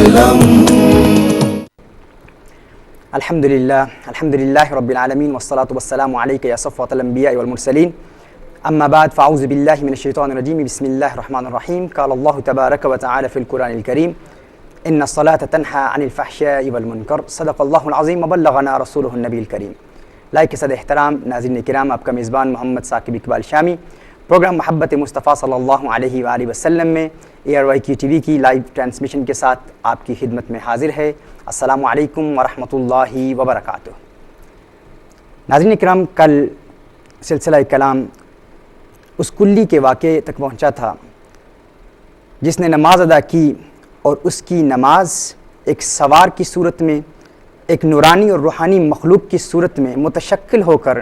اسلم. الحمدللہ رب العالمین والصلاة والسلام علیک یا صفوۃ الانبیاء والمرسلین. اما بعد فاعوذ باللہ من الشیطان الرجیم. بسم اللہ الرحمن الرحیم. قال اللہ تبارک و تعالی فی القرآن الکریم ان الصلاة تنہی عن الفحشاء والمنکر. صدق اللہ العظیم وبلغنا رسولہ النبی الکریم. لائق صد احترام ناظرین کرام، آپ کا میزبان محمد ثاقب اقبال شامی پروگرام محبت مصطفیٰ صلی اللہ علیہ وآلہ وسلم میں ARYQ TV کی لائیو ٹرانسمیشن کے ساتھ آپ کی خدمت میں حاضر ہے. السلام علیکم ورحمۃ اللہ وبرکاتہ. ناظرین کرام، کل سلسلہ کلام اس کلی کے واقعے تک پہنچا تھا جس نے نماز ادا کی اور اس کی نماز ایک سوار کی صورت میں، ایک نورانی اور روحانی مخلوق کی صورت میں متشکل ہو کر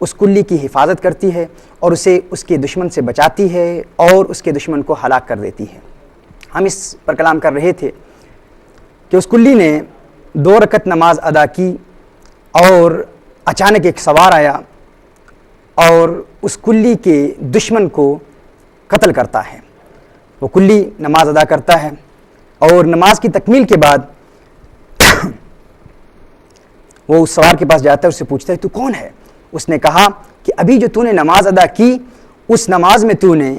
اس کلی کی حفاظت کرتی ہے اور اسے اس کے دشمن سے بچاتی ہے اور اس کے دشمن کو ہلاک کر دیتی ہے. ہم اس پر کلام کر رہے تھے کہ اس کلی نے 2 رکعت نماز ادا کی اور اچانک ایک سوار آیا اور اس کلی کے دشمن کو قتل کرتا ہے. وہ کلی نماز ادا کرتا ہے اور نماز کی تکمیل کے بعد وہ اس سوار کے پاس جاتا ہے، اس سے پوچھتا ہے تو کون ہے؟ اس نے کہا کہ ابھی جو تو نے نماز ادا کی اس نماز میں تو نے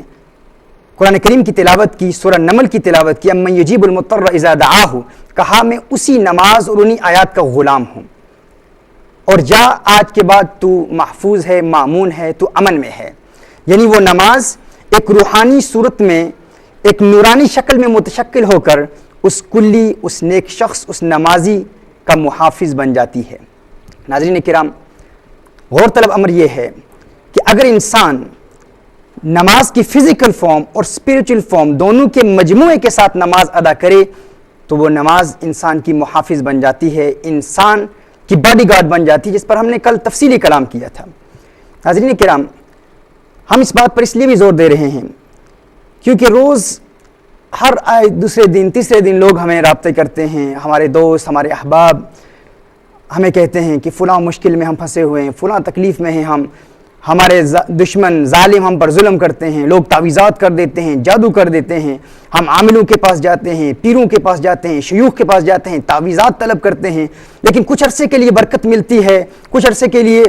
قرآن کریم کی تلاوت کی، سورہ نمل کی تلاوت کی، امن یجیب المضطر اذا دعاہ، کہا میں اسی نماز اور انہی آیات کا غلام ہوں، اور جا آج کے بعد تو محفوظ ہے، مامون ہے، تو امن میں ہے. یعنی وہ نماز ایک روحانی صورت میں، ایک نورانی شکل میں متشکل ہو کر اس کلی، اس نیک شخص، اس نمازی کا محافظ بن جاتی ہے. ناظرین کرام، غور طلب امر یہ ہے کہ اگر انسان نماز کی فزیکل فارم اور اسپریچول فارم دونوں کے مجموعے کے ساتھ نماز ادا کرے تو وہ نماز انسان کی محافظ بن جاتی ہے، انسان کی باڈی گارڈ بن جاتی ہے، جس پر ہم نے کل تفصیلی کلام کیا تھا. ناظرین کرام، ہم اس بات پر اس لیے بھی زور دے رہے ہیں کیونکہ روز ہر دوسرے دن، تیسرے دن لوگ ہمیں رابطے کرتے ہیں، ہمارے دوست، ہمارے احباب ہمیں کہتے ہیں کہ فلاں مشکل میں ہم پھنسے ہوئے ہیں، فلاں تکلیف میں ہیں ہم، ہمارے دشمن ظالم ہم پر ظلم کرتے ہیں، لوگ تعویذات کر دیتے ہیں، جادو کر دیتے ہیں، ہم عاملوں کے پاس جاتے ہیں، پیروں کے پاس جاتے ہیں، شیوخ کے پاس جاتے ہیں، تعویذات طلب کرتے ہیں، لیکن کچھ عرصے کے لیے برکت ملتی ہے، کچھ عرصے کے لیے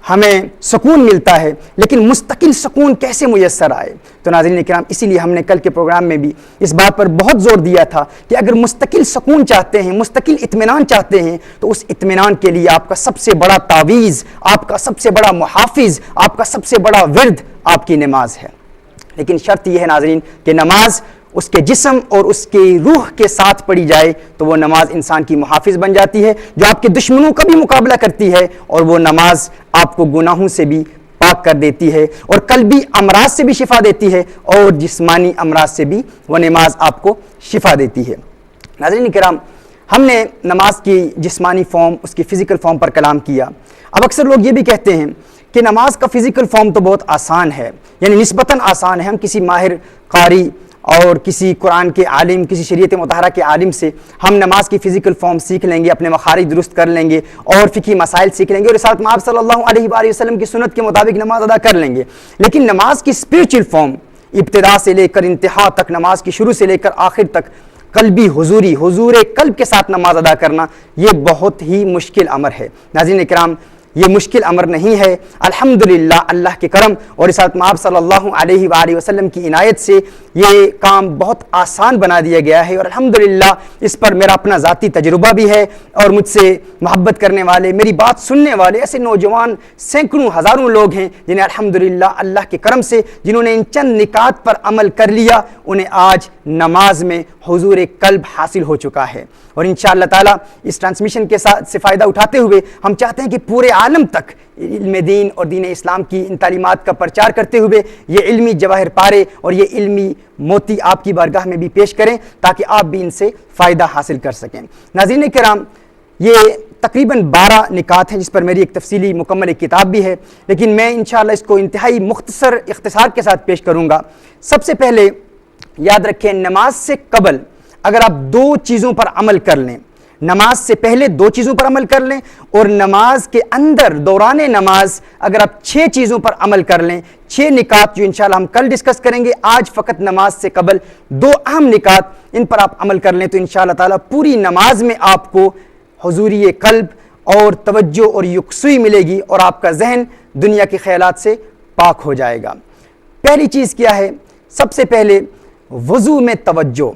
ہمیں سکون ملتا ہے، لیکن مستقل سکون کیسے میسر آئے؟ تو ناظرین کرام، اسی لیے ہم نے کل کے پروگرام میں بھی اس بات پر بہت زور دیا تھا کہ اگر مستقل سکون چاہتے ہیں، مستقل اطمینان چاہتے ہیں، تو اس اطمینان کے لیے آپ کا سب سے بڑا تعویذ، آپ کا سب سے بڑا محافظ، آپ کا سب سے بڑا ورد آپ کی نماز ہے. لیکن شرط یہ ہے ناظرین کہ نماز اس کے جسم اور اس کے روح کے ساتھ پڑھی جائے تو وہ نماز انسان کی محافظ بن جاتی ہے، جو آپ کے دشمنوں کا بھی مقابلہ کرتی ہے، اور وہ نماز آپ کو گناہوں سے بھی پاک کر دیتی ہے اور قلبی امراض سے بھی شفا دیتی ہے اور جسمانی امراض سے بھی وہ نماز آپ کو شفا دیتی ہے. ناظرین کرام، ہم نے نماز کی جسمانی فارم، اس کی فزیکل فارم پر کلام کیا. اب اکثر لوگ یہ بھی کہتے ہیں کہ نماز کا فزیکل فارم تو بہت آسان ہے، یعنی نسبتاً آسان ہے، ہم کسی ماہر قاری اور کسی قرآن کے عالم، کسی شریعت مطہرہ کے عالم سے ہم نماز کی فزیکل فارم سیکھ لیں گے، اپنے مخارج درست کر لیں گے اور فقہی مسائل سیکھ لیں گے اور رسالت مآب صلی اللہ علیہ وآلہ وسلم کی سنت کے مطابق نماز ادا کر لیں گے. لیکن نماز کی اسپریچول فارم، ابتدا سے لے کر انتہا تک، نماز کی شروع سے لے کر آخر تک قلبی حضوری، حضور قلب کے ساتھ نماز ادا کرنا، یہ بہت ہی مشکل امر ہے. ناظرین کرام، یہ مشکل امر نہیں ہے. الحمدللہ، اللہ کے کرم اور رسالت مآب صلی اللہ علیہ وآلہ وسلم کی عنایت سے یہ کام بہت آسان بنا دیا گیا ہے، اور الحمدللہ اس پر میرا اپنا ذاتی تجربہ بھی ہے، اور مجھ سے محبت کرنے والے، میری بات سننے والے ایسے نوجوان سینکڑوں ہزاروں لوگ ہیں جنہیں الحمدللہ اللہ کے کرم سے، جنہوں نے ان چند نکات پر عمل کر لیا، انہیں آج نماز میں حضور قلب حاصل ہو چکا ہے. اور انشاءاللہ تعالی اس ٹرانسمیشن کے ساتھ سے فائدہ اٹھاتے ہوئے ہم چاہتے ہیں کہ پورے عالم تک علم دین اور دین اسلام کی ان تعلیمات کا پرچار کرتے ہوئے یہ علمی جواہر پارے اور یہ علمی موتی آپ کی بارگاہ میں بھی پیش کریں تاکہ آپ بھی ان سے فائدہ حاصل کر سکیں. ناظرین کرام، یہ تقریباً 12 نکات ہیں جس پر میری ایک تفصیلی مکمل ایک کتاب بھی ہے، لیکن میں انشاءاللہ اس کو انتہائی مختصر اختصار کے ساتھ پیش کروں گا. سب سے پہلے یاد رکھیں، نماز سے قبل اگر آپ 2 چیزوں پر عمل کر لیں، نماز سے پہلے 2 چیزوں پر عمل کر لیں، اور نماز کے اندر دوران نماز اگر آپ 6 چیزوں پر عمل کر لیں، 6 نکات جو انشاءاللہ ہم کل ڈسکس کریں گے، آج فقط نماز سے قبل 2 اہم نکات ان پر آپ عمل کر لیں تو انشاءاللہ تعالیٰ پوری نماز میں آپ کو حضوری قلب اور توجہ اور یکسوئی ملے گی، اور آپ کا ذہن دنیا کے خیالات سے پاک ہو جائے گا۔ پہلی چیز کیا ہے؟ سب سے پہلے وضو میں توجہ۔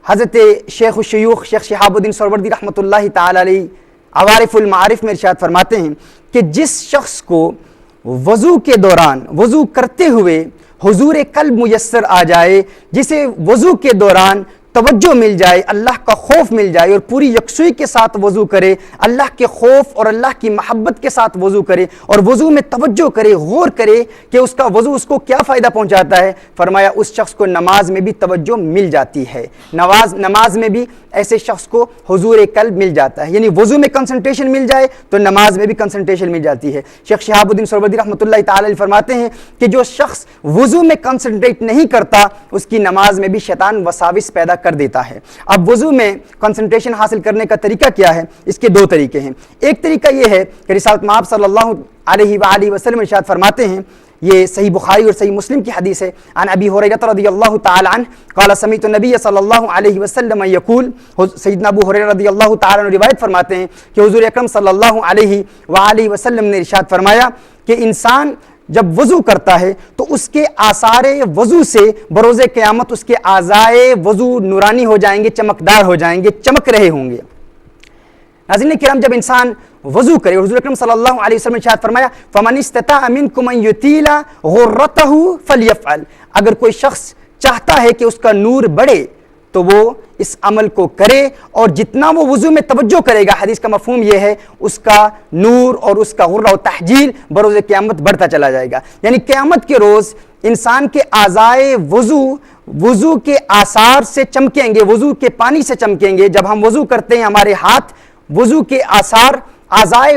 حضرت شیخ الشیوخ شیخ شہاب الدین سہروردی رحمۃ اللہ تعالی علیہ عوارف المعارف میں ارشاد فرماتے ہیں کہ جس شخص کو وضو کے دوران وضو کرتے ہوئے حضور قلب میسر آ جائے، جسے وضو کے دوران توجہ مل جائے، اللہ کا خوف مل جائے اور پوری یکسوئی کے ساتھ وضو کرے، اللہ کے خوف اور اللہ کی محبت کے ساتھ وضو کرے اور وضو میں توجہ کرے، غور کرے کہ اس کا وضو اس کو کیا فائدہ پہنچاتا ہے، فرمایا اس شخص کو نماز میں بھی توجہ مل جاتی ہے، نماز میں بھی ایسے شخص کو حضور قلب مل جاتا ہے، یعنی وضو میں کنسنٹریشن مل جائے تو نماز میں بھی کنسنٹریشن مل جاتی ہے۔ شیخ شہاب الدین سہروردی رحمۃ اللہ تعالی علیہ فرماتے ہیں کہ جو شخص وضو میں کنسنٹریٹ نہیں کرتا اس کی نماز میں بھی شیطان وساوس پیدا کر دیتا ہے۔ اب وضو میں کنسنٹریشن حاصل کرنے کا طریقہ کیا ہے؟ اس کے 2 طریقے ہیں۔ ایک طریقہ یہ ہے کہ رسالت مآب صلی اللہ علیہ وآلہ وسلم ارشاد فرماتے ہیں، یہ صحیح بخاری اور صحیح مسلم کی حدیث ہے، عن ابی ہریرہ رضی اللہ تعالی عنہ قال سمعت النبی صلی اللہ علیہ وسلم یقول، سیدنا ابو ہریرہ رضی اللہ تعالی عنہ روایت فرماتے ہیں کہ حضور اکرم صلی اللہ علیہ وآلہ وسلم نے ارشاد فرمایا کہ انسان جب وضو کرتا ہے تو اس کے آثار وضو سے بروز قیامت اس کے اعضائے وضو نورانی ہو جائیں گے، چمکدار ہو جائیں گے، چمک رہے ہوں گے۔ ناظرین کرام، جب انسان وضو کرے، حضور اکرم صلی اللہ علیہ وسلم نے ارشاد فرمایا فَمَنِ اسْتَطَاعَ مِنْكُمْ أَنْ يُطِيلَ غُرَّتَهُ فَلْيَفْعَلْ، اگر کوئی شخص چاہتا ہے کہ اس کا نور بڑھے تو وہ اس عمل کو کرے، اور جتنا وہ وضو میں توجہ کرے گا، حدیث کا مفہوم یہ ہے، اس کا نور اور اس کا غرہ و تحجیل بروز قیامت بڑھتا چلا جائے گا۔ یعنی قیامت کے روز انسان کے اعضائے وضو کے آثار سے چمکیں گے، وضو کے پانی سے چمکیں گے۔ جب ہم وضو کرتے ہیں ہمارے ہاتھ وضو کے آثار اعضائے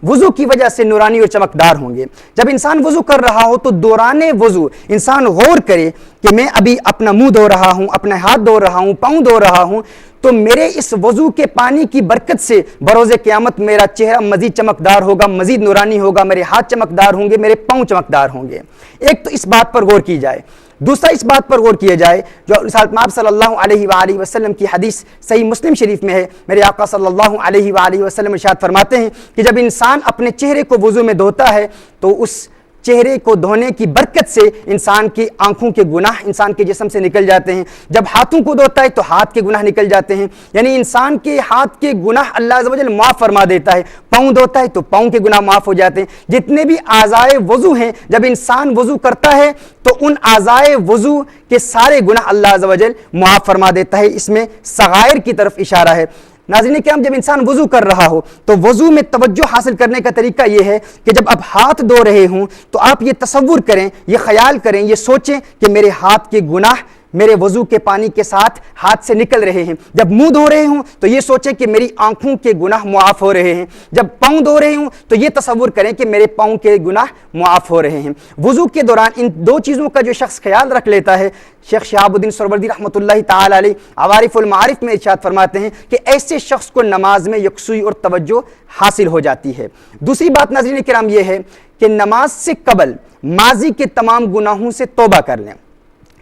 وضو کی وجہ سے نورانی اور چمکدار ہوں گے۔ جب انسان وضو کر رہا ہو تو دوران وضو انسان غور کرے کہ میں ابھی اپنا منہ دھو رہا ہوں، اپنے ہاتھ دھو رہا ہوں، پاؤں دھو رہا ہوں، تو میرے اس وضو کے پانی کی برکت سے بروز قیامت میرا چہرہ مزید چمکدار ہوگا، مزید نورانی ہوگا، میرے ہاتھ چمکدار ہوں گے، میرے پاؤں چمکدار ہوں گے۔ ایک تو اس بات پر غور کی جائے، دوسرا اس بات پر غور کیا جائے جو رسالت مآب صلی اللہ علیہ وآلہ وسلم کی حدیث صحیح مسلم شریف میں ہے، میرے آقا صلی اللہ علیہ وآلہ وسلم ارشاد فرماتے ہیں کہ جب انسان اپنے چہرے کو وضو میں دھوتا ہے تو اس چہرے کو دھونے کی برکت سے انسان کی آنکھوں کے گناہ انسان کے جسم سے نکل جاتے ہیں، جب ہاتھوں کو دھوتا ہے تو ہاتھ کے گناہ نکل جاتے ہیں، یعنی انسان کے ہاتھ کے گناہ اللہ عز و جل معاف فرما دیتا ہے، پاؤں دھوتا ہے تو پاؤں کے گناہ معاف ہو جاتے ہیں۔ جتنے بھی اعضائے وضو ہیں، جب انسان وضو کرتا ہے تو ان اعضائے وضو کے سارے گناہ اللہ عز و جل معاف فرما دیتا ہے۔ اس میں صغائر کی طرف اشارہ ہے۔ ناظرین کرام، جب انسان وضو کر رہا ہو تو وضو میں توجہ حاصل کرنے کا طریقہ یہ ہے کہ جب آپ ہاتھ دھو رہے ہوں تو آپ یہ تصور کریں، یہ خیال کریں، یہ سوچیں کہ میرے ہاتھ کے گناہ میرے وضو کے پانی کے ساتھ ہاتھ سے نکل رہے ہیں۔ جب منہ دھو رہے ہوں تو یہ سوچیں کہ میری آنکھوں کے گناہ معاف ہو رہے ہیں۔ جب پاؤں دھو رہے ہوں تو یہ تصور کریں کہ میرے پاؤں کے گناہ معاف ہو رہے ہیں۔ وضو کے دوران ان 2 چیزوں کا جو شخص خیال رکھ لیتا ہے، شیخ شہاب الدین سہروردی رحمۃ اللہ تعالی علیہ عوارف المعارف میں ارشاد فرماتے ہیں کہ ایسے شخص کو نماز میں یکسوئی اور توجہ حاصل ہو جاتی ہے۔ دوسری بات ناظرین کرام یہ ہے کہ نماز سے قبل ماضی کے تمام گناہوں سے توبہ کر لیں،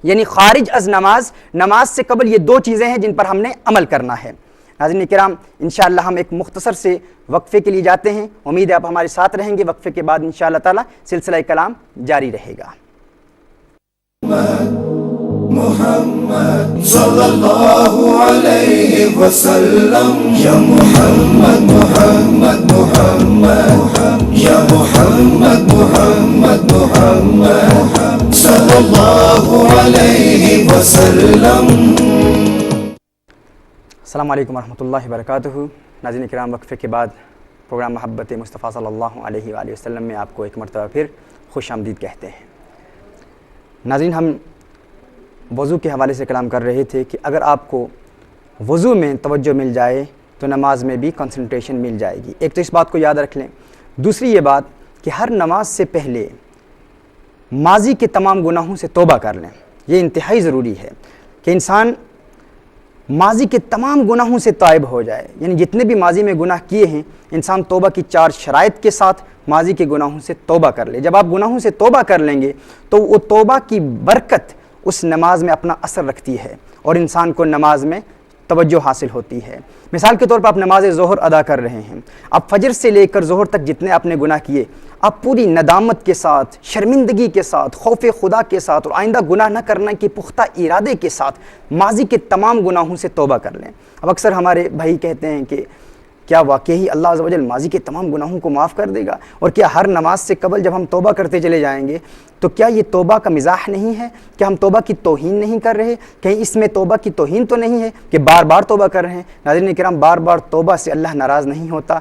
یعنی خارج از نماز سے قبل یہ 2 چیزیں ہیں جن پر ہم نے عمل کرنا ہے۔ ناظرین کرام، انشاءاللہ ہم ایک مختصر سے وقفے کے لیے جاتے ہیں، امید ہے آپ ہمارے ساتھ رہیں گے۔ وقفے کے بعد انشاءاللہ تعالی سلسلہ کلام جاری رہے گا۔ محمد صلی اللہ علیہ وسلم، یا محمد محمد محمد، یا محمد محمد محمد صلی اللہ علیہ وسلم۔ السلام علیکم ورحمۃ اللہ وبرکاتہ۔ ناظرین کرام، وقفے کے بعد پروگرام محبت مصطفیٰ صلی اللہ علیہ وآلہ وسلم میں آپ کو ایک مرتبہ پھر خوش آمدید کہتے ہیں۔ ناظرین، ہم وضو کے حوالے سے کلام کر رہے تھے کہ اگر آپ کو وضو میں توجہ مل جائے تو نماز میں بھی کنسنٹریشن مل جائے گی۔ ایک تو اس بات کو یاد رکھ لیں، دوسری یہ بات کہ ہر نماز سے پہلے ماضی کے تمام گناہوں سے توبہ کر لیں۔ یہ انتہائی ضروری ہے کہ انسان ماضی کے تمام گناہوں سے تائب ہو جائے، یعنی جتنے بھی ماضی میں گناہ کیے ہیں انسان توبہ کی 4 شرائط کے ساتھ ماضی کے گناہوں سے توبہ کر لے۔ جب آپ گناہوں سے توبہ کر لیں گے تو وہ توبہ کی برکت اس نماز میں اپنا اثر رکھتی ہے اور انسان کو نماز میں توجہ حاصل ہوتی ہے۔ مثال کے طور پر آپ نماز ظہر ادا کر رہے ہیں، اب فجر سے لے کر ظہر تک جتنے آپ نے گناہ کیے، آپ پوری ندامت کے ساتھ، شرمندگی کے ساتھ، خوف خدا کے ساتھ اور آئندہ گناہ نہ کرنے کے پختہ ارادے کے ساتھ ماضی کے تمام گناہوں سے توبہ کر لیں۔ اب اکثر ہمارے بھائی کہتے ہیں کہ کیا واقعی اللہ عز و جل ماضی کے تمام گناہوں کو معاف کر دے گا؟ اور کیا ہر نماز سے قبل جب ہم توبہ کرتے چلے جائیں گے تو کیا یہ توبہ کا مزاح نہیں ہے؟ کیا ہم توبہ کی توہین نہیں کر رہے؟ کہیں اس میں توبہ کی توہین تو نہیں ہے کہ بار بار توبہ کر رہے ہیں؟ ناظرین کرام، بار بار توبہ سے اللہ ناراض نہیں ہوتا۔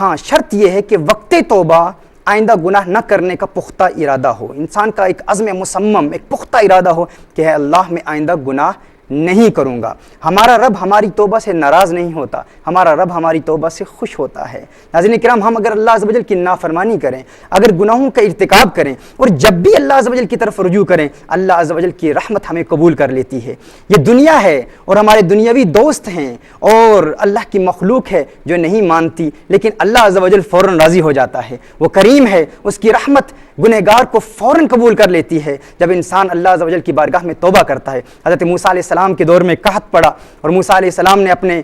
ہاں، شرط یہ ہے کہ وقت توبہ آئندہ گناہ نہ کرنے کا پختہ ارادہ ہو، انسان کا ایک عزم مصمم، ایک پختہ ارادہ ہو کہ ہے اللہ میں آئندہ گناہ نہیں کروں گا۔ ہمارا رب ہماری توبہ سے ناراض نہیں ہوتا، ہمارا رب ہماری توبہ سے خوش ہوتا ہے۔ ناظرین کرام، ہم اگر اللہ عز و جل کی نافرمانی کریں، اگر گناہوں کا ارتکاب کریں اور جب بھی اللہ عز و جل کی طرف رجوع کریں، اللہ عز و جل کی رحمت ہمیں قبول کر لیتی ہے۔ یہ دنیا ہے اور ہمارے دنیاوی دوست ہیں اور اللہ کی مخلوق ہے جو نہیں مانتی، لیکن اللہ عز و جل فوراً راضی ہو جاتا ہے۔ وہ کریم ہے، اس کی رحمت گنہگار کو فوراً قبول کر لیتی ہے جب انسان اللہ عز و جل کی بارگاہ میں توبہ کرتا ہے۔ حضرت موسیٰ علیہ السلام کے دور میں قحط پڑا اور موسیٰ علیہ السلام نے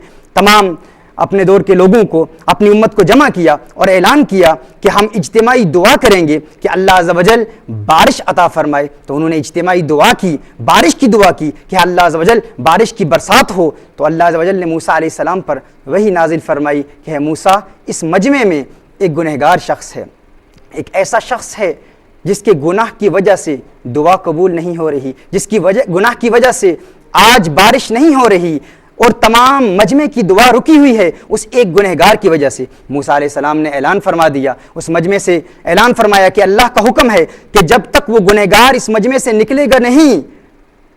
اپنے دور کے لوگوں کو، اپنی امت کو جمع کیا اور اعلان کیا کہ ہم اجتماعی دعا کریں گے کہ اللہ عز و جل بارش عطا فرمائے۔ تو انہوں نے اجتماعی دعا کی، بارش کی دعا کی کہ اللہ عز و جل بارش کی برسات ہو۔ تو اللہ عز و جل نے موسیٰ علیہ السلام پر وحی نازل فرمائی کہ ہے موسیٰ، اس مجمع میں ایک گنہگار شخص ہے، ایک ایسا شخص ہے جس کے گناہ کی وجہ سے دعا قبول نہیں ہو رہی، جس کی گناہ کی وجہ سے آج بارش نہیں ہو رہی اور تمام مجمع کی دعا رکی ہوئی ہے، اس ایک گنہگار کی وجہ سے۔ موسیٰ علیہ السلام نے اعلان فرما دیا، اس مجمع سے اعلان فرمایا کہ اللہ کا حکم ہے کہ جب تک وہ گنہگار اس مجمع سے نکلے گا نہیں،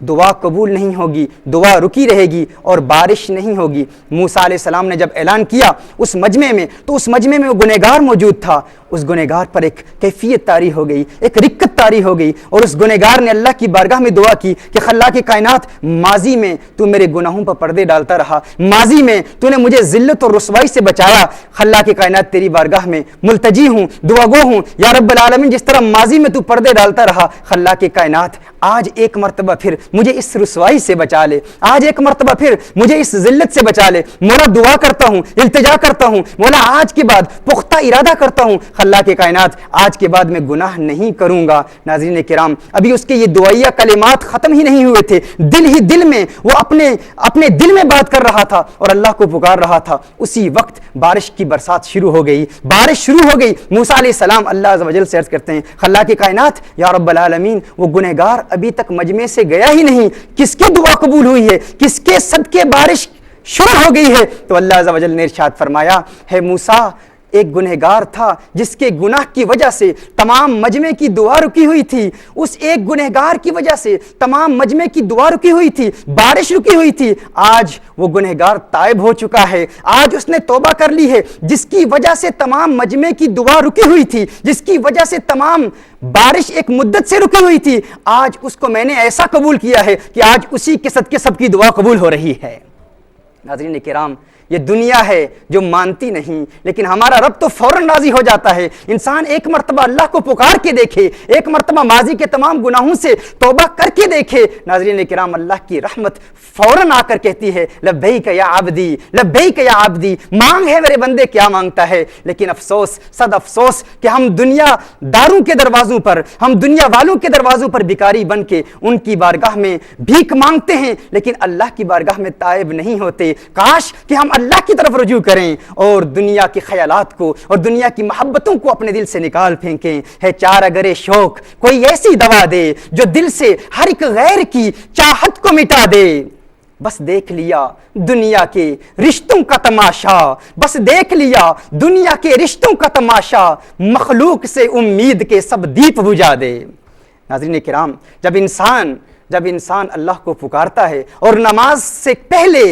دعا قبول نہیں ہوگی، دعا رکی رہے گی اور بارش نہیں ہوگی۔ موسیٰ علیہ السلام نے جب اعلان کیا اس مجمع میں، تو اس مجمع میں وہ گنہگار موجود تھا، اس گنہگار پر ایک کیفیت طاری ہو گئی، ایک رکت طاری ہو گئی، اور اس گنہگار نے اللہ کی بارگاہ میں دعا کی کہ خلاق کائنات، ماضی میں تو میرے گناہوں پر پردے ڈالتا رہا، ماضی میں تو نے مجھے ذلت اور رسوائی سے بچایا، خلاق کائنات تیری بارگاہ میں ملتجی ہوں، دعا گو ہوں یا رب العالمین، جس طرح ماضی میں تو پردے ڈالتا رہا، خلاق کائنات آج ایک مرتبہ پھر مجھے اس رسوائی سے بچا لے، آج ایک مرتبہ پھر مجھے اس ذلت سے بچا لے۔ مولا دعا کرتا ہوں، التجا کرتا ہوں، مولا آج کے بعد پختہ ارادہ کرتا ہوں، خلاق کائنات آج کے بعد میں گناہ نہیں کروں گا۔ ناظرین کرام، ابھی اس کے یہ دعائیہ کلمات ختم ہی نہیں ہوئے تھے، دل ہی دل میں وہ اپنے دل میں بات کر رہا تھا اور اللہ کو پکار رہا تھا، اسی وقت بارش کی برسات شروع ہو گئی، بارش شروع ہو گئی۔ موسیٰ علیہ السلام اللہ عز و جل سے عرض کرتے ہیں، خلاق کائنات یا رب العالمین، وہ گنہگار ابھی تک مجمع سے گیا ہی نہیں، کس کی دعا قبول ہوئی ہے، کس کے صدقے بارش شروع ہو گئی ہے؟ تو اللہ عز و جل نے ارشاد فرمایا، ہے موسیٰ، ایک گنہگار تھا جس کے گناہ کی وجہ سے تمام مجمع کی دعا رکی ہوئی تھی، اس ایک گنہگار کی وجہ سے تمام مجمع کی دعا رکی ہوئی تھی، بارش رکی ہوئی تھی، آج وہ گنہگار تائب ہو چکا ہے، آج اس نے توبہ کر لی ہے، جس کی وجہ سے تمام مجمع کی دعا رکی ہوئی تھی، جس کی وجہ سے تمام بارش ایک مدت سے رکی ہوئی تھی، آج اس کو میں نے ایسا قبول کیا ہے کہ آج اسی کے صدقے سب کی دعا قبول ہو رہی ہے۔ ناظرین کرام، یہ دنیا ہے جو مانتی نہیں، لیکن ہمارا رب تو فوراً راضی ہو جاتا ہے۔ انسان ایک مرتبہ اللہ کو پکار کے دیکھے، ایک مرتبہ ماضی کے تمام گناہوں سے توبہ کر کے دیکھے، ناظرین کرام، اللہ کی رحمت فوراً آ کر کہتی ہے، لبیک یا عبدی، لبیک یا عبدی، مانگ ہے میرے بندے، کیا مانگتا ہے؟ لیکن افسوس، صد افسوس کہ ہم دنیا داروں کے دروازوں پر، ہم دنیا والوں کے دروازوں پر بھکاری بن کے ان کی بارگاہ میں بھیک مانگتے ہیں، لیکن اللہ کی بارگاہ میں تائب نہیں ہوتے۔ کاش کہ ہم اللہ کی طرف رجوع کریں اور دنیا کے خیالات کو اور دنیا کی محبتوں کو اپنے دل سے نکال پھینکیں۔ ہے چار اگرے شوق، کوئی ایسی دوا دے جو دل سے ہر ایک غیر کی چاہت کو مٹا دے۔ بس دیکھ لیا دنیا کے رشتوں کا تماشا، بس دیکھ لیا دنیا کے رشتوں کا تماشا، مخلوق سے امید کے سب دیپ بجھا دے۔ ناظرین کرام، جب انسان جب انسان اللہ کو پکارتا ہے اور نماز سے پہلے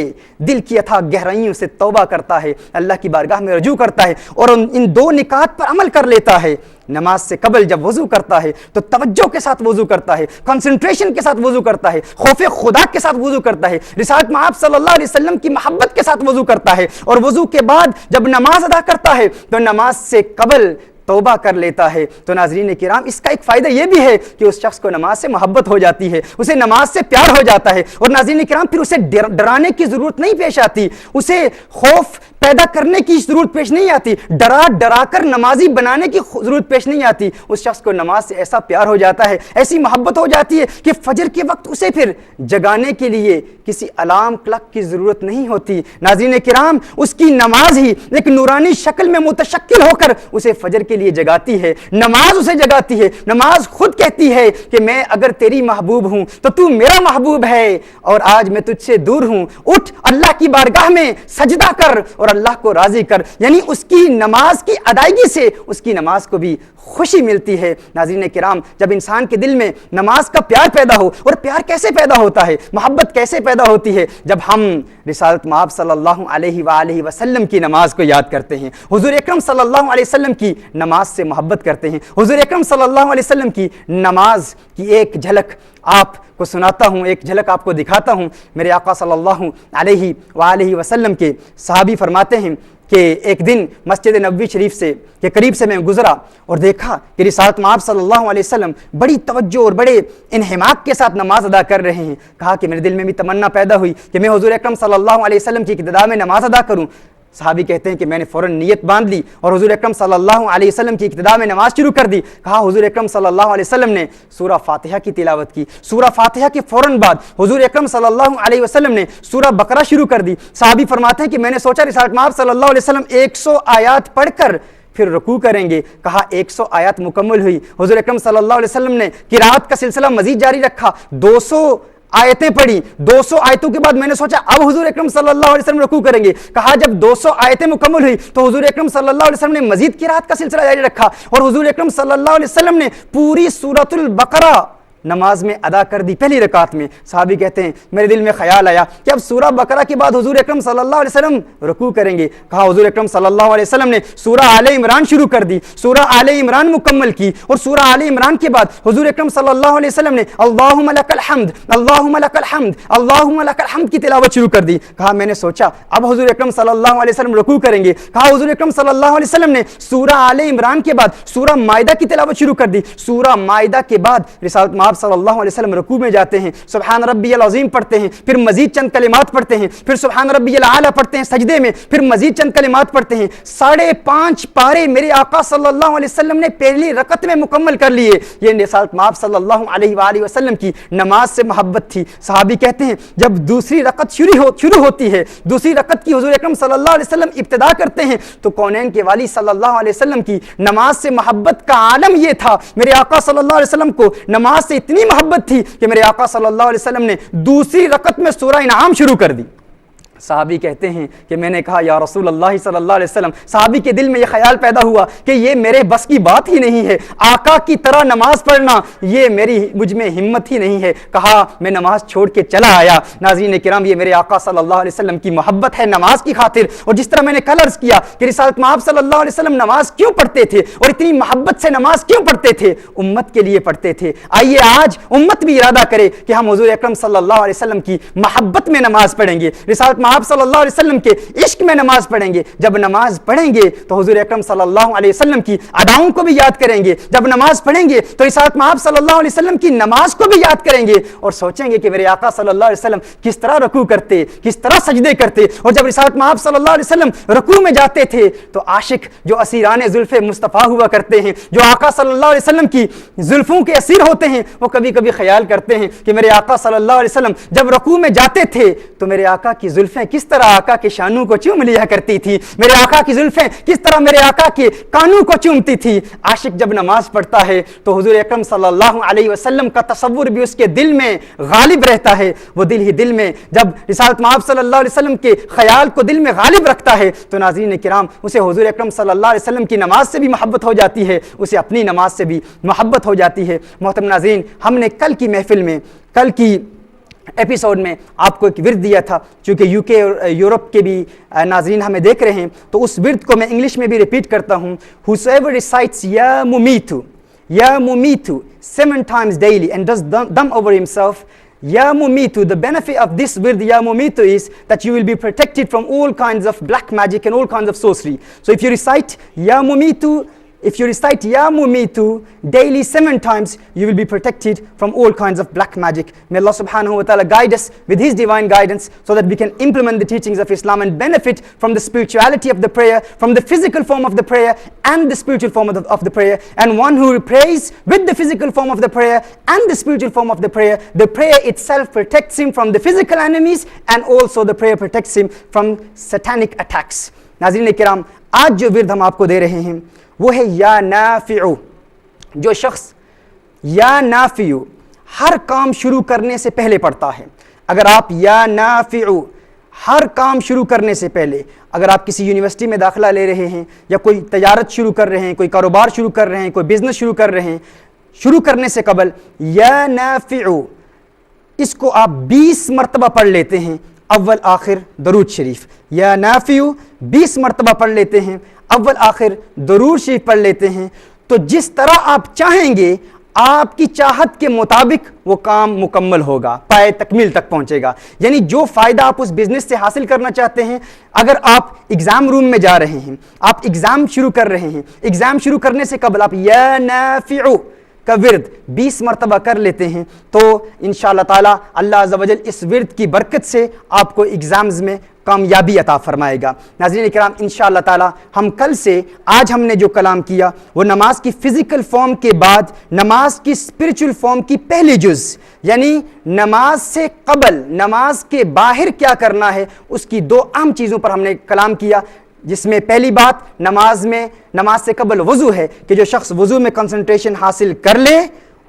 دل کی اتھا گہرائیوں سے توبہ کرتا ہے، اللہ کی بارگاہ میں رجوع کرتا ہے اور ان دو نکات پر عمل کر لیتا ہے، نماز سے قبل جب وضو کرتا ہے تو توجہ کے ساتھ وضو کرتا ہے، کنسنٹریشن کے ساتھ وضو کرتا ہے، خوف خدا کے ساتھ وضو کرتا ہے، رسالت مآب صلی اللہ علیہ وسلم کی محبت کے ساتھ وضو کرتا ہے، اور وضو کے بعد جب نماز ادا کرتا ہے تو نماز سے قبل توبہ کر لیتا ہے۔ تو ناظرین کرام، اس کا ایک فائدہ یہ بھی ہے کہ اس شخص کو نماز سے محبت ہو جاتی ہے، اسے نماز سے پیار ہو جاتا ہے، اور ناظرین کرام پھر اسے ڈرانے کی ضرورت نہیں پیش آتی، اسے خوف پیدا کرنے کی ضرورت پیش نہیں آتی، ڈرا کر نمازی بنانے کی ضرورت پیش نہیں آتی۔ اس شخص کو نماز سے ایسا پیار ہو جاتا ہے، ایسی محبت ہو جاتی ہے کہ فجر کے وقت اسے پھر جگانے کے لیے کسی الارم کلاک کی ضرورت نہیں ہوتی۔ ناظرین کرام، اس کی نماز ہی ایک نورانی شکل میں متشکل ہو کر اسے فجر کے لیے جگاتی ہے، نماز اسے جگاتی ہے۔ نماز خود کہتی ہے کہ میں اگر تیری محبوب ہوں تو تو میرا محبوب ہے، اور آج میں تجھ سے دور ہوں، اٹھ اللہ کی بارگاہ میں سجدہ کر اور اللہ کو راضی کر۔ یعنی اس کی نماز کی ادائیگی سے اس کی نماز کو بھی خوشی ملتی ہے۔ ناظرین کرام، جب انسان کے دل میں نماز کا پیار پیدا ہو، اور پیار کیسے پیدا ہوتا ہے، محبت کیسے پیدا ہوتی ہے، جب ہم رسالت مآب صلی اللہ علیہ وآلہ وسلم کی نماز کو یاد کرتے ہیں، حضور اکرم صلی اللہ علیہ وسلم کی نماز سے محبت کرتے ہیں۔ حضور اکرم صلی اللہ علیہ وسلم کی نماز کی ایک جھلک آپ کو سناتا ہوں، ایک جھلک آپ کو دکھاتا ہوں۔ میرے آقا صلی اللہ علیہ وآلہ وسلم کے صحابی فرماتے ہیں کہ ایک دن مسجد نبوی شریف سے کے قریب سے میں گزرا اور دیکھا کہ رسالت مآب صلی اللہ علیہ وسلم بڑی توجہ اور بڑے انہماک کے ساتھ نماز ادا کر رہے ہیں۔ کہا کہ میرے دل میں بھی تمنا پیدا ہوئی کہ میں حضور اکرم صلی اللہ علیہ وسلم کی ابتدا میں نماز ادا کروں۔ صحابی کہتے ہیں کہ میں نے فوراً نیت باندھ لی اور حضور اکرم صلی اللہ علیہ وسلم کی ابتدا میں نماز شروع کر دی۔ کہا حضور اکرم صلی اللہ علیہ وسلم نے سورہ فاتحہ کی تلاوت کی۔ سورہ فاتحہ کے فوراً بعد حضور اکرم صلی اللہ علیہ وسلم نے سورہ بقرہ شروع کر دی۔ صحابی فرماتے ہیں کہ میں نے سوچا رسالت مآب صلی اللہ علیہ وسلم 100 آیات پڑھ کر پھر رکوع کریں گے۔ کہا 100 آیات مکمل ہوئی، حضور اکرم صلی اللہ علیہ وسلم نے قرات کا سلسلہ مزید جاری رکھا، 200 آیتیں پڑھی۔ 200 آیتوں کے بعد میں نے سوچا اب حضور اکرم صلی اللہ علیہ وسلم رکوع کریں گے۔ کہا جب 200 آیتیں مکمل ہوئی تو حضور اکرم صلی اللہ علیہ وسلم نے مزید قرات کا سلسلہ جاری رکھا، اور حضور اکرم صلی اللہ علیہ وسلم نے پوری سورۃ البقرہ نماز میں ادا کر دی پہلی رکعت میں۔ صحابی کہتے ہیں میرے دل میں خیال آیا کہ اب سورہ بقرہ کے بعد حضور اکرم صلی اللہ علیہ وسلم رکوع کریں گے۔ کہا حضور اکرم صلی اللہ علیہ وسلم نے سورہ آل عمران شروع کر دی، سورہ آل عمران مکمل کی، اور سورہ آل عمران کے بعد حضور اکرم صلی اللہ علیہ وسلم نے اللہم لک الحمد اللہم لک الحمد اللہم لک الحمد کی تلاوت شروع کر دی۔ کہا میں نے سوچا اب حضور اکرم صلی اللہ علیہ وسلم رکوع کریں گے۔ کہا حضور اکرم صلی اللہ علیہ وسلم نے سورہ آل عمران کے بعد سورہ مائدہ کی تلاوت شروع کر دی۔ سورہ مائدہ کے بعد رسالت مآب صلی اللہ علیہ وسلم رکوع میں جاتے ہیں، سبحان ربی العظیم پڑھتے ہیں، پھر مزید چند کلمات پڑھتے ہیں، پھر سبحان ربی الاعلی پڑھتے ہیں سجدے میں، پھر مزید چند کلمات پڑھتے ہیں۔ 5.5 پارے میرے آقا صلی اللہ علیہ وسلم نے پہلی رکعت میں مکمل کر لیے۔ یہ رسالت مآب صلی اللہ علیہ وآلہ وسلم کی نماز سے محبت تھی۔ صحابی کہتے ہیں جب دوسری رکعت شروع ہوتی ہے، دوسری رکعت کی حضور اکرم صلی اللہ علیہ وسلم ابتدا کرتے ہیں، تو کونین کے والی صلی اللہ علیہ وسلم کی نماز سے محبت کا عالم یہ تھا، میرے آقا صلی اللہ علیہ وسلم کو نماز سے اتنی محبت تھی کہ میرے آقا صلی اللہ علیہ وسلم نے دوسری رکعت میں سورہ انعام شروع کر دی۔ صحابی کہتے ہیں کہ میں نے کہا یا رسول اللہ صلی اللہ علیہ وسلم، صحابی کے دل میں یہ خیال پیدا ہوا کہ یہ میرے بس کی بات ہی نہیں ہے، آقا کی طرح نماز پڑھنا یہ مجھ میں ہمت ہی نہیں ہے۔ کہا میں نماز چھوڑ کے چلا آیا۔ ناظرین کرام، یہ میرے آقا صلی اللہ علیہ وسلم کی محبت ہے نماز کی خاطر۔ اور جس طرح میں نے کل عرض کیا کہ رسالت مآب صلی اللہ علیہ وسلم نماز کیوں پڑھتے تھے اور اتنی محبت سے نماز کیوں پڑھتے تھے، امت کے لیے پڑھتے تھے۔ آئیے آج امت بھی ارادہ کرے کہ ہم حضور اکرم صلی اللہ علیہ وسلم کی محبت میں نماز پڑھیں گے، رسالت مآب صلی اللہ علیہ وسلم کے عشق میں نماز پڑھیں گے۔ جب نماز پڑھیں گے تو حضور اکرم صلی اللہ علیہ وسلم کی اداؤں کو بھی یاد کریں گے، جب نماز پڑھیں گے تو رسالت مآب صلی اللہ علیہ وسلم کی نماز کو بھی یاد کریں گے، اور سوچیں گے کہ میرے آقا صلی اللہ علیہ وسلم کس طرح رکوع کرتے، کس طرح سجدے کرتے۔ اور جب رسالت مآب صلی اللہ علیہ وسلم رکوع میں جاتے تھے تو عاشق جو اسیران زلف مصطفیٰ ہوا کرتے ہیں، جو آقا صلی اللہ علیہ وسلم کی زلفوں کے اسیر ہوتے ہیں، وہ کبھی کبھی خیال کرتے ہیں کہ میرے آقا صلی اللہ علیہ وسلم جب رکوع میں جاتے تھے تو میرے آقا کی زلف زلفیں کس طرح آقا کے شانوں کو چوم لیا کرتی تھی، میرے آقا کی زلفیں کس طرح میرے آقا کے کانوں کو چومتی تھی۔ عاشق جب نماز پڑھتا ہے تو حضور اکرم صلی اللہ علیہ وسلم کا تصور بھی اس کے دل میں غالب رہتا ہے، وہ دل ہی دل میں جب رسالت مآب صلی اللہ علیہ وسلم کے خیال کو دل میں غالب رکھتا ہے تو ناظرین کرام اسے حضور اکرم صلی اللہ علیہ وسلم کی نماز سے بھی محبت ہو جاتی ہے، اسے اپنی نماز سے بھی محبت ہو جاتی ہے۔ محترم ناظرین، ہم نے کل کی محفل میں، کل کی ایپیسوڈ میں آپ کو ایک ورد دیا تھا، چونکہ یو کے اور یورپ کے بھی ناظرین ہمیں دیکھ رہے ہیں تو اس ورد کو میں انگلش میں بھی ریپیٹ کرتا ہوں۔ Whosoever recites یا ممیتو 7 times daily and does dam over himself, Ya Mumitu, the benefit of this wird Ya Mumitu is that you will be protected from all kinds of black magic and all kinds of sorcery. So if you recite Ya Mumitu daily 7 times, you will be protected from all kinds of black magic. May Allah subhanahu wa ta'ala guide us with His divine guidance so that we can implement the teachings of Islam and benefit from the spirituality of the prayer, from the physical form of the prayer and the spiritual form of the prayer. And one who prays with the physical form of the prayer and the spiritual form of the prayer itself protects him from the physical enemies, and also the prayer protects him from satanic attacks. ناظرین کرام، آج جو ورد ہم آپ کو دے رہے ہیں وہ ہے یا نافعو۔ جو شخص یا نافعو ہر کام شروع کرنے سے پہلے پڑھتا ہے، اگر آپ یا نافعو ہر کام شروع کرنے سے پہلے، اگر آپ کسی یونیورسٹی میں داخلہ لے رہے ہیں یا کوئی تجارت شروع کر رہے ہیں، کوئی کاروبار شروع کر رہے ہیں، کوئی بزنس شروع کر رہے ہیں، شروع کرنے سے قبل یا نافعو اس کو آپ 20 مرتبہ پڑھ لیتے ہیں، اول آخر درود شریف۔ یا نافعو 20 مرتبہ پڑھ لیتے ہیں، اول آخر درود شریف پڑھ لیتے ہیں، تو جس طرح آپ چاہیں گے آپ کی چاہت کے مطابق وہ کام مکمل ہوگا، پائے تکمیل تک پہنچے گا۔ یعنی جو فائدہ آپ اس بزنس سے حاصل کرنا چاہتے ہیں، اگر آپ ایگزام روم میں جا رہے ہیں، آپ ایگزام شروع کر رہے ہیں، ایگزام شروع کرنے سے قبل آپ یا نافعو کا ورد 20 مرتبہ کر لیتے ہیں تو انشاءاللہ تعالی اللہ عز و جل اس ورد کی برکت سے آپ کو ایگزامز میں کامیابی عطا فرمائے گا۔ ناظرین کرام، انشاءاللہ تعالی ہم کل سے آج ہم نے جو کلام کیا وہ نماز کی فزیکل فارم کے بعد نماز کی اسپرچل فارم کی پہلی جز، یعنی نماز سے قبل نماز کے باہر کیا کرنا ہے، اس کی 2 اہم چیزوں پر ہم نے کلام کیا، جس میں پہلی بات نماز سے قبل وضو ہے کہ جو شخص وضو میں کنسنٹریشن حاصل کر لے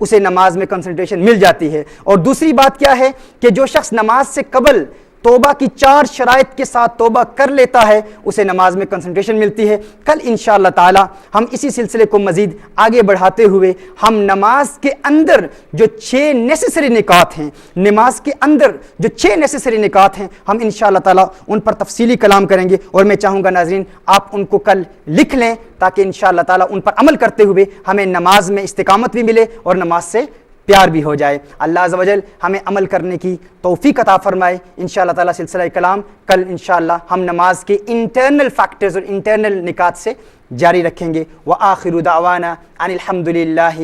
اسے نماز میں کنسنٹریشن مل جاتی ہے، اور دوسری بات کیا ہے کہ جو شخص نماز سے قبل توبہ کی 4 شرائط کے ساتھ توبہ کر لیتا ہے اسے نماز میں کنسنٹریشن ملتی ہے۔ کل انشاءاللہ تعالی ہم اسی سلسلے کو مزید آگے بڑھاتے ہوئے ہم نماز کے اندر جو 6 نیسیسری نکات ہیں، نماز کے اندر جو 6 نیسیسری نکات ہیں، ہم انشاءاللہ تعالی ان پر تفصیلی کلام کریں گے، اور میں چاہوں گا ناظرین آپ ان کو کل لکھ لیں تاکہ انشاءاللہ تعالی ان پر عمل کرتے ہوئے ہمیں نماز میں استقامت بھی ملے اور نماز سے پیار بھی ہو جائے۔ اللہ عز و جل ہمیں عمل کرنے کی توفیق عطا فرمائے۔ انشاءاللہ تعالی سلسلہ کلام کل انشاءاللہ ہم نماز کے انٹرنل فیکٹرز اور انٹرنل نکات سے جاری رکھیں گے۔ وآخر دعوانا ان الحمد للہ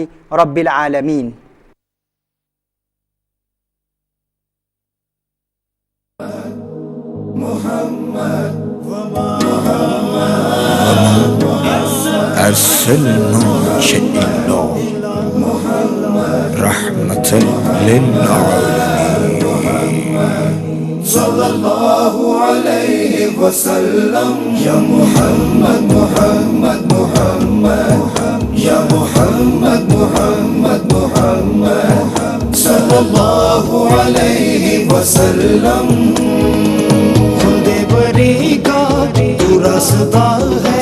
رب العالمین۔ أرسلنا شئنا رحمة للعالمين صلى الله عليه وسلم يا محمد محمد محمد يا محمد محمد محمد صلى الله عليه وسلم خود بری کا تو راستہ ہے